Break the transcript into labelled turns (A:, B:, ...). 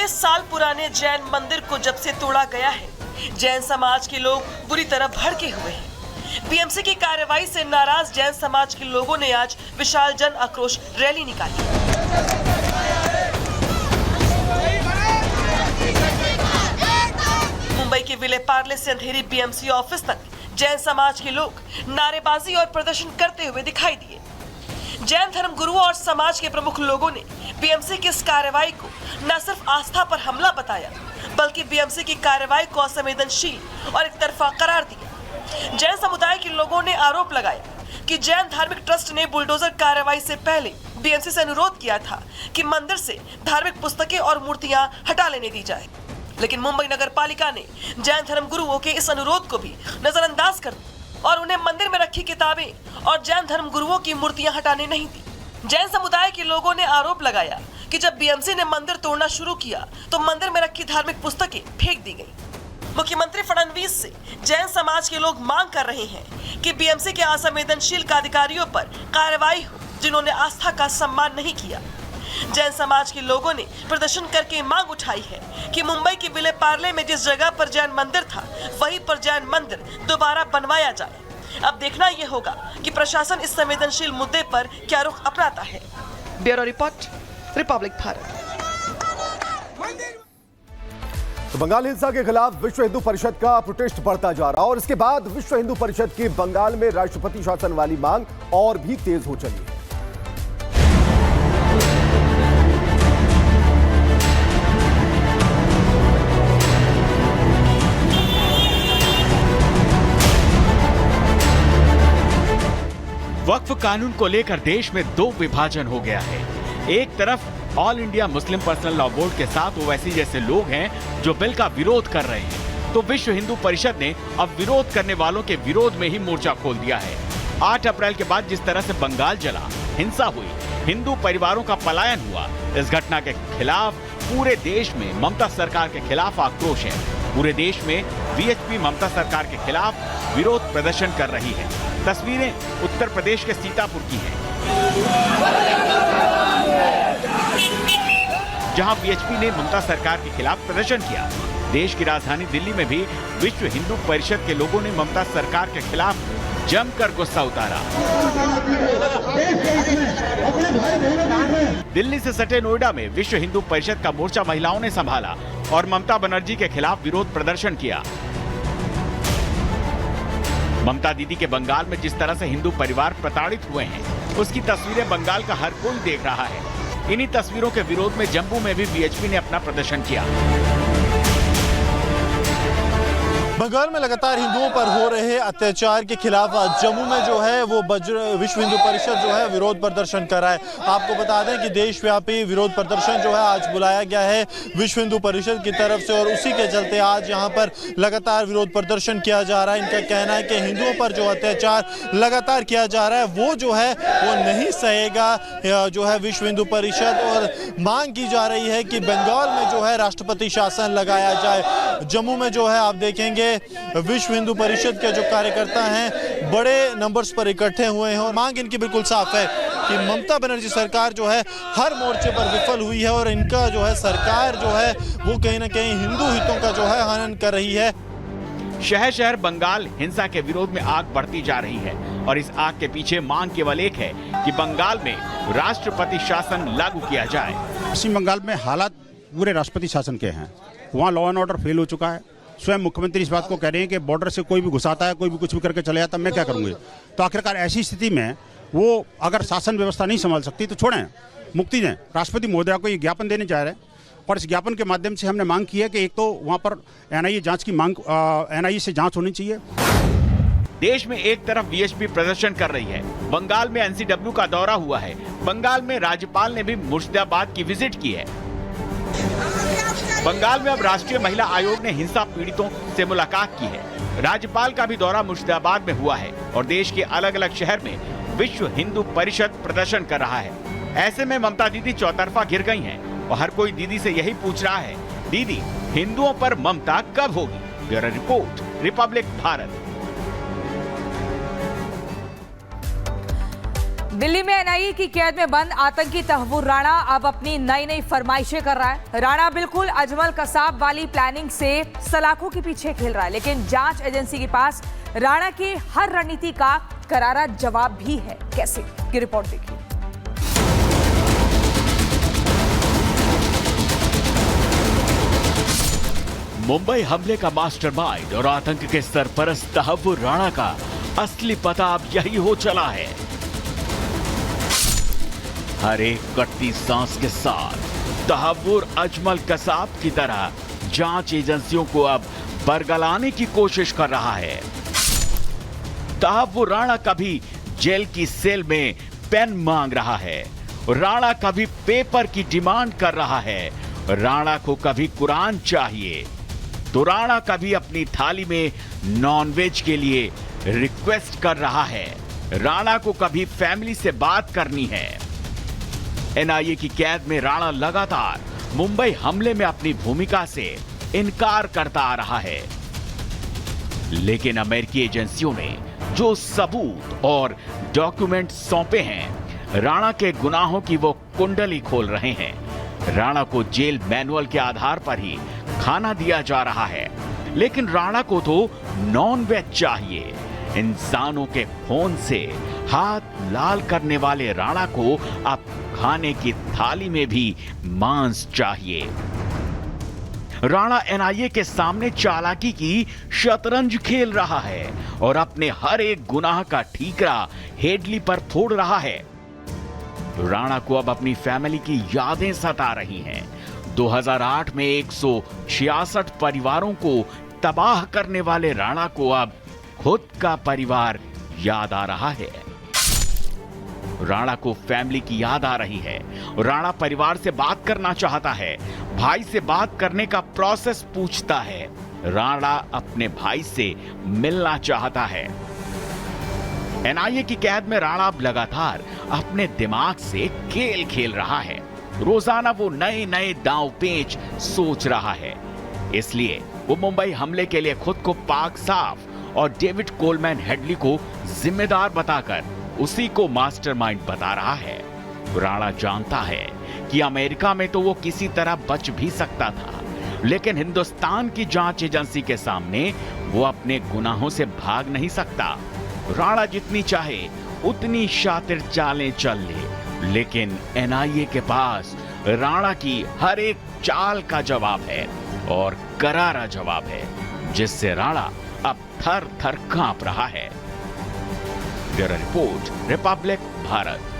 A: 90 साल पुराने जैन मंदिर को जब से तोड़ा गया है, जैन समाज के लोग बुरी तरह भड़के हुए हैं। बीएमसी की कार्रवाई से नाराज जैन समाज के लोगों ने आज विशाल जन आक्रोश रैली निकाली। मुंबई के विले पार्ले से अंधेरी बीएमसी ऑफिस तक जैन समाज के लोग नारेबाजी और प्रदर्शन करते हुए दिखाई दिए। जैन धर्म गुरुओं और समाज के प्रमुख लोगों ने बीएमसी की इस कार्रवाई को न सिर्फ आस्था पर हमला बताया, बल्कि बीएमसी की कार्रवाई को असंवेदनशील और एकतरफा करार दिया। जैन समुदाय के लोगों ने आरोप लगाया कि जैन धार्मिक ट्रस्ट ने बुलडोजर कार्रवाई से पहले बीएमसी से अनुरोध किया था कि मंदिर से धार्मिक पुस्तकें और मूर्तियां हटा लेने दी जाए, लेकिन मुंबई नगर पालिका ने जैन धर्म गुरुओं के इस अनुरोध को भी नजरअंदाज कर दिया और उन्हें मंदिर में रखी किताबें और जैन धर्म गुरुओं की मूर्तियां हटाने नहीं दी। जैन समुदाय के लोगों ने आरोप लगाया कि जब बीएमसी ने मंदिर तोड़ना शुरू किया तो मंदिर में रखी धार्मिक पुस्तकें फेंक दी गई। मुख्यमंत्री फडणवीस से जैन समाज के लोग मांग कर रहे हैं कि बीएमसी के असंवेदनशील अधिकारियों पर कार्रवाई हो जिन्होंने आस्था का सम्मान नहीं किया। जैन समाज के लोगों ने प्रदर्शन करके मांग उठाई है कि मुंबई के विले पार्ले में जिस जगह पर जैन मंदिर था, वहीं पर जैन मंदिर दोबारा बनवाया जाए। अब देखना यह होगा कि प्रशासन इस संवेदनशील मुद्दे पर क्या रुख अपनाता है। Bureau report, Republic Bharat.
B: तो बंगाल हिंसा के खिलाफ विश्व हिंदू परिषद का प्रोटेस्ट बढ़ता जा रहा और इसके बाद विश्व हिंदू परिषद की बंगाल में राष्ट्रपति शासन वाली मांग और भी तेज हो चली है।
C: वक्फ कानून को लेकर देश में दो विभाजन हो गया है। एक तरफ all India Muslim personal law board के साथ ओवैसी जैसे लोग हैं जो बिल का विरोध कर रहे हैं, तो विश्व हिंदू परिषद ने अब विरोध करने वालों के विरोध में ही मोर्चा खोल दिया है। 8 अप्रैल के बाद जिस तरह से बंगाल जला, हिंसा हुई, हिंदू परिवारों का पलायन हुआ, इस घटना के खिलाफ पूरे देश में ममता सरकार के खिलाफ आक्रोश है। पूरे देश में वीएचपी ममता सरकार के खिलाफ विरोध प्रदर्शन कर रही है। तस्वीरें उत्तर प्रदेश के सीतापुर की हैं, जहां वीएचपी ने ममता सरकार के खिलाफ प्रदर्शन किया। देश की राजधानी दिल्ली में भी विश्व हिंदू परिषद के लोगों ने ममता सरकार के खिलाफ जमकर गुस्सा उतारा। दिल्ली से सटे नोएडा में विश्व हिंदू परिषद का मोर्चा महिलाओं ने संभाला और ममता बनर्जी के खिलाफ विरोध प्रदर्शन किया। ममता दीदी के बंगाल में जिस तरह से हिंदू परिवार प्रताड़ित हुए हैं, उसकी तस्वीरें बंगाल का हर कोई देख रहा है। इन्हीं तस्वीरों के विरोध में जम्मू में भी वीएचपी ने अपना प्रदर्शन किया।
D: बंगाल में लगातार हिंदुओं पर हो रहे अत्याचार के खिलाफ जम्मू में जो है वो विश्व हिंदू परिषद जो है विरोध प्रदर्शन कर रहा है। आपको बता दें कि देशव्यापी विरोध प्रदर्शन जो है आज बुलाया गया है विश्व हिंदू परिषद की तरफ से और उसी के चलते आज यहाँ पर लगातार विरोध प्रदर्शन किया जा रहा है। इनका कहना है कि हिंदुओं पर जो अत्याचार लगातार किया जा रहा है वो जो है वो नहीं सहेगा जो है विश्व हिंदू परिषद, और मांग की जा रही है कि बंगाल में जो है राष्ट्रपति शासन लगाया जाए। जम्मू में जो है आप देखेंगे विश्व हिंदू परिषद के जो कार्यकर्ता हैं बड़े नंबर्स पर इकट्ठे हुए हैं और मांग इनकी बिल्कुल साफ है कि ममता बनर्जी सरकार जो है हर मोर्चे पर विफल हुई है और इनका जो है सरकार जो है वो कहीं ना कहीं हिंदू हितों का जो है हनन कर रही है।
C: शहर शहर बंगाल हिंसा के विरोध में आग बढ़ती जा रही है और इस आग के पीछे मांग केवल एक है कि बंगाल में राष्ट्रपति शासन लागू किया जाए।
E: पश्चिम बंगाल में हालात पूरे राष्ट्रपति शासन के हैं। वहाँ लॉ एंड ऑर्डर फेल हो चुका है। स्वयं मुख्यमंत्री इस बात को कह रहे हैं कि बॉर्डर से कोई भी घुसाता है, कोई भी कुछ भी करके चले जाता है, मैं क्या करूँगी। तो आखिरकार ऐसी स्थिति में वो अगर शासन व्यवस्था नहीं संभाल सकती तो छोड़ें, मुक्ति दें। राष्ट्रपति महोदया को ये ज्ञापन देने जा रहे हैं और इस ज्ञापन के माध्यम से हमने मांग की है कि एक तो वहाँ पर एनआईए जांच की मांग, एनआईए से जांच होनी चाहिए।
C: देश में एक तरफ वीएचपी प्रदर्शन कर रही है, बंगाल में एनसीडब्ल्यू का दौरा हुआ है, बंगाल में राज्यपाल ने भी मुर्शिदाबाद की विजिट की है। बंगाल में अब राष्ट्रीय महिला आयोग ने हिंसा पीड़ितों से मुलाकात की है। राज्यपाल का भी दौरा मुर्शिदाबाद में हुआ है और देश के अलग अलग शहर में विश्व हिंदू परिषद प्रदर्शन कर रहा है। ऐसे में ममता दीदी चौतरफा घिर गई हैं और हर कोई दीदी से यही पूछ रहा है, दीदी हिंदुओं पर ममता कब होगी। Bureau report, Republic Bharat.
F: Delhi में एनआईए की कैद में बंद आतंकी तहव्वुर राणा अब अपनी नई नई फरमाइशें कर रहा है। राणा बिल्कुल अजमल कसाब वाली प्लानिंग से सलाखों के पीछे खेल रहा है, लेकिन जांच एजेंसी के पास राणा की हर रणनीति का करारा जवाब भी है। कैसे की रिपोर्ट देखिए।
C: मुंबई हमले का मास्टरमाइंड और आतंक के सरपरस्त तहव्वुर राणा का असली पता अब यही हो चला है। हर एक कटती सांस के साथ तहव्वुर अजमल कसाब की तरह जांच एजेंसियों को अब बरगलाने की कोशिश कर रहा है। तहव्वुर राणा कभी जेल की सेल में पेन मांग रहा है, राणा कभी पेपर की डिमांड कर रहा है, राणा को कभी कुरान चाहिए, तो राणा कभी अपनी थाली में नॉनवेज के लिए रिक्वेस्ट कर रहा है, राणा को कभी फैमिली से बात करनी है। एनआईए की कैद में राणा लगातार मुंबई हमले में अपनी भूमिका से इनकार करता आ रहा है, लेकिन अमेरिकी एजेंसियों ने जो सबूत और डॉक्यूमेंट सौंपे हैं, राणा के गुनाहों की वो कुंडली खोल रहे हैं। राणा को जेल मैनुअल के आधार पर ही खाना दिया जा रहा है, लेकिन राणा को तो नॉनवेज चाहिए। इंसानों के खून से हाथ लाल करने वाले राणा को अब खाने की थाली में भी मांस चाहिए। राणा एनआईए के सामने चालाकी की शतरंज खेल रहा है और अपने हर एक गुनाह का ठीकरा हेडली पर फोड़ रहा है। राणा को अब अपनी फैमिली की यादें सता रही हैं। 2008 में 166 परिवारों को तबाह करने वाले राणा को अब खुद का परिवार याद आ रहा है। राणा को फैमिली की याद आ रही है। राणा परिवार से बात करना चाहता है, भाई से बात करने का प्रोसेस पूछता है। राणा अपने भाई से मिलना चाहता है। एनआईए की कैद में राणा अब लगातार अपने दिमाग से खेल खेल रहा है। रोजाना वो नए नए दांव पेच सोच रहा है। इसलिए वो मुंबई हमले के लिए खुद को पाक साफ और डेविड कोलमैन हेडली को जिम्मेदार बताकर उसी को मास्टरमाइंड बता रहा है। राणा जानता है कि अमेरिका में तो वो किसी तरह बच भी सकता था, लेकिन हिंदुस्तान की जांच एजेंसी के सामने वो अपने गुनाहों से भाग नहीं सकता। राणा जितनी चाहे उतनी शातिर चालें चल ले, लेकिन एनआईए के पास राणा की हर एक चाल का जवाब है और करारा जवाब है, जिससे राणा अब थर थर कांप रहा है। Bureau report, Republic Bharat.